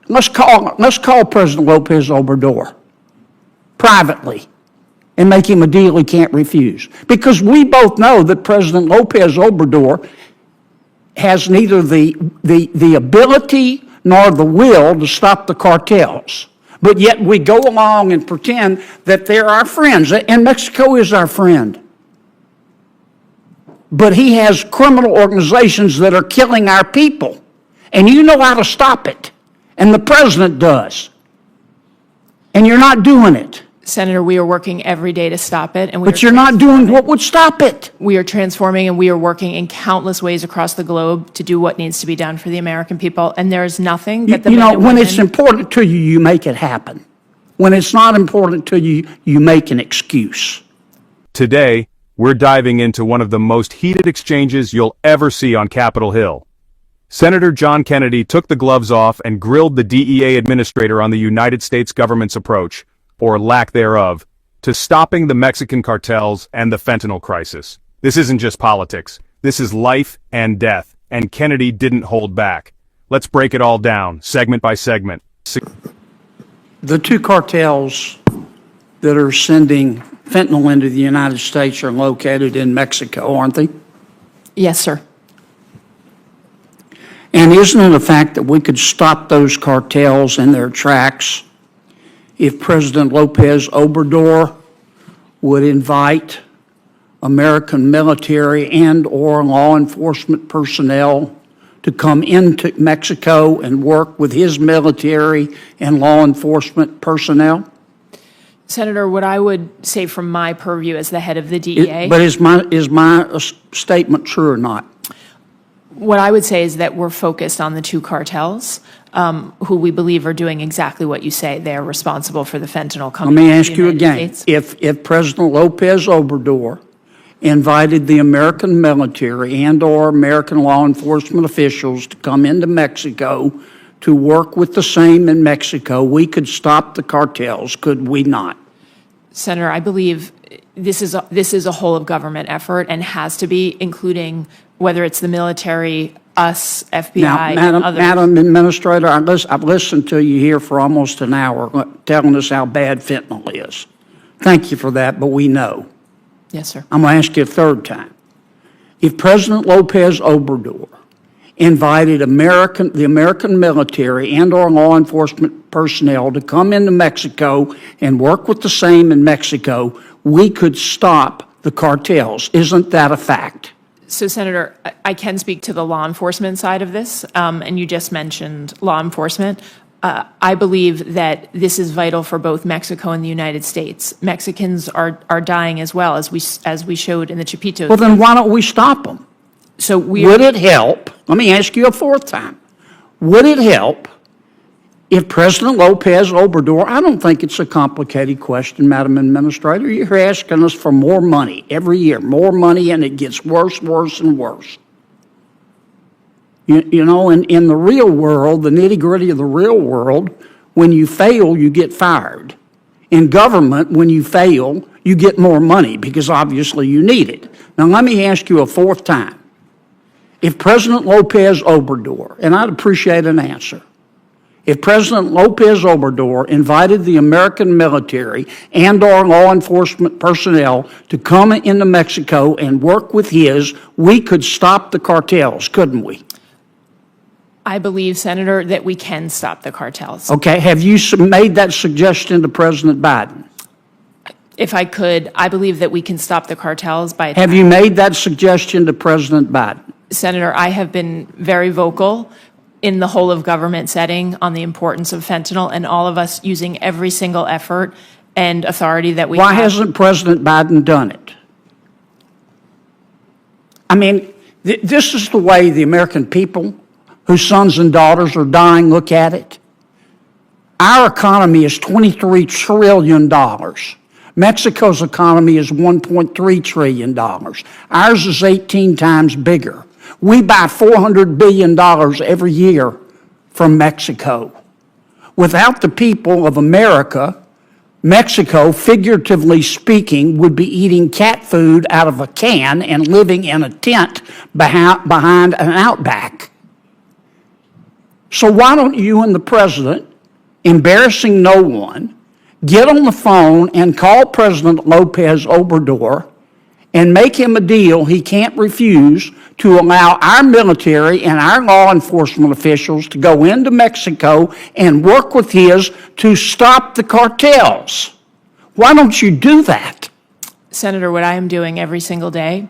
Let's call President Lopez Obrador privately and make him a deal he can't refuse. Because we both know that President Lopez Obrador has neither the ability nor the will to stop the cartels. But yet we go along and pretend that they're our friends, and Mexico is our friend. But he has criminal organizations that are killing our people, and you know how to stop it, and the president does. And you're not doing it. Senator, we are working every day to stop it. But you're not doing what would stop it. We are transforming, and we are working in countless ways across the globe to do what needs to be done for the American people. And there is nothing that the men and when women... it's important to you, you make it happen. When it's not important to you, you make an excuse. Today, we're diving into one of the most heated exchanges you'll ever see on Capitol Hill. Senator John Kennedy took the gloves off and grilled the DEA administrator on the United States government's approach, or lack thereof, to stopping the Mexican cartels and the fentanyl crisis. This isn't just politics. This is life and death, and Kennedy didn't hold back. Let's break it all down, segment by segment. The two cartels that are sending fentanyl into the United States are located in Mexico, aren't they? Yes, sir. And isn't it a fact that we could stop those cartels in their tracks if President Lopez Obrador would invite American military and or law enforcement personnel to come into Mexico and work with his military and law enforcement personnel? Senator, what I would say from my purview as the head of the DEA... But is my statement true or not? What I would say is that we're focused on the two cartels, who we believe are doing exactly what you say. They are responsible for the fentanyl coming Let me into ask the you United again. States. If President Lopez Obrador invited the American military and or American law enforcement officials to come into Mexico to work with the same in Mexico, we could stop the cartels, could we not? Senator, I believe this is a whole of government effort and has to be, including whether it's the military, us, FBI, now, and others. Madam Administrator, I've listened to you here for almost an hour telling us how bad fentanyl is. Thank you for that, but we know. Yes, sir. I'm going to ask you a third time. If President Lopez Obrador invited the American military and or law enforcement personnel to come into Mexico and work with the same in Mexico, we could stop the cartels. Isn't that a fact? So, Senator, I can speak to the law enforcement side of this, and you just mentioned law enforcement. I believe that this is vital for both Mexico and the United States. Mexicans are dying as well, as we showed in the Chapito. Well, then why don't we stop them? So would it help? Let me ask you a fourth time. Would it help if President Lopez Obrador, I don't think it's a complicated question, Madam Administrator. You're asking us for more money every year, more money, and it gets worse, worse, and worse. You know, in the real world, the nitty-gritty of the real world, when you fail, you get fired. In government, when you fail, you get more money because obviously you need it. Now, let me ask you a fourth time. If President Lopez Obrador, and I'd appreciate an answer, if President Lopez Obrador invited the American military and or law enforcement personnel to come into Mexico and work with his, we could stop the cartels, couldn't we? I believe, Senator, that we can stop the cartels. Okay, have you made that suggestion to President Biden? If I could, I believe that we can stop the cartels by... Have you made that suggestion to President Biden? Senator, I have been very vocal in the whole of government setting on the importance of fentanyl, and all of us using every single effort and authority that we have. Why hasn't President Biden done it? I mean, this is the way the American people, whose sons and daughters are dying, look at it. Our economy is $23 trillion. Mexico's economy is $1.3 trillion. Ours is 18 times bigger. We buy $400 billion every year from Mexico. Without the people of America, Mexico, figuratively speaking, would be eating cat food out of a can and living in a tent behind an outback. So why don't you and the president, embarrassing no one, get on the phone and call President Lopez Obrador and make him a deal he can't refuse to allow our military and our law enforcement officials to go into Mexico and work with his to stop the cartels? Why don't you do that? Senator, what I am doing every single day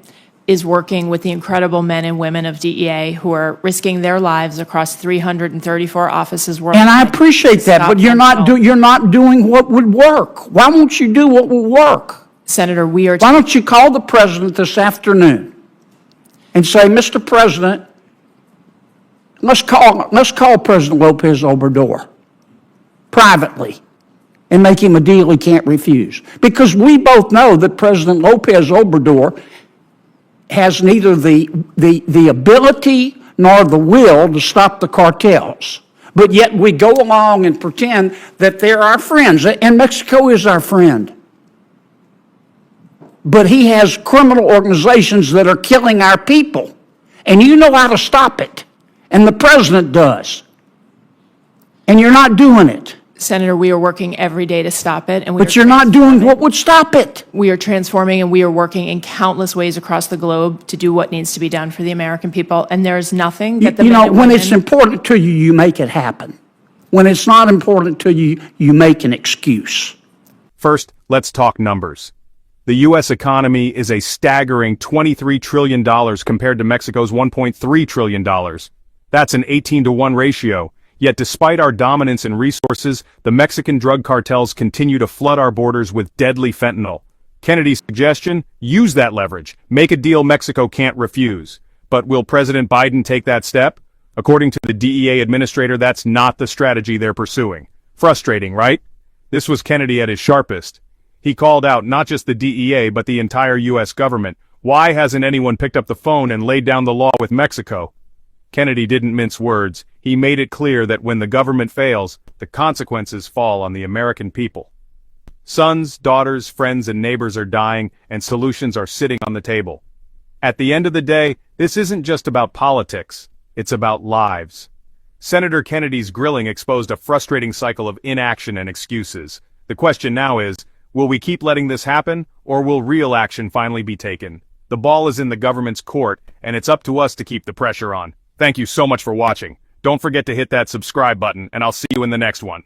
is working with the incredible men and women of DEA who are risking their lives across 334 offices worldwide. And I appreciate that, but you're not doing what would work. Why won't you do what will work? Senator, why don't you call the president this afternoon and say, Mr. President, let's call President Lopez Obrador privately and make him a deal he can't refuse. Because we both know that President Lopez Obrador has neither the ability nor the will to stop the cartels. But yet we go along and pretend that they're our friends, and Mexico is our friend. But he has criminal organizations that are killing our people, and you know how to stop it, and the president does. And you're not doing it. Senator, we are working every day to stop it. But you're not doing what would stop it. We are transforming, and we are working in countless ways across the globe to do what needs to be done for the American people. And there is nothing that when it's important to you, you make it happen. When it's not important to you, you make an excuse. First, let's talk numbers. The U.S. economy is a staggering $23 trillion compared to Mexico's $1.3 trillion. That's an 18-to-1 ratio. Yet despite our dominance in resources, the Mexican drug cartels continue to flood our borders with deadly fentanyl. Kennedy's suggestion? Use that leverage. Make a deal Mexico can't refuse. But will President Biden take that step? According to the DEA administrator, that's not the strategy they're pursuing. Frustrating, right? This was Kennedy at his sharpest. He called out not just the DEA but the entire U.S. government. Why hasn't anyone picked up the phone and laid down the law with Mexico? Kennedy didn't mince words. He made it clear that when the government fails, the consequences fall on the American people. Sons, daughters, friends, and neighbors are dying, and solutions are sitting on the table. At the end of the day, this isn't just about politics. It's about lives. Senator Kennedy's grilling exposed a frustrating cycle of inaction and excuses. The question now is, will we keep letting this happen, or will real action finally be taken? The ball is in the government's court, and it's up to us to keep the pressure on. Thank you so much for watching. Don't forget to hit that subscribe button, and I'll see you in the next one.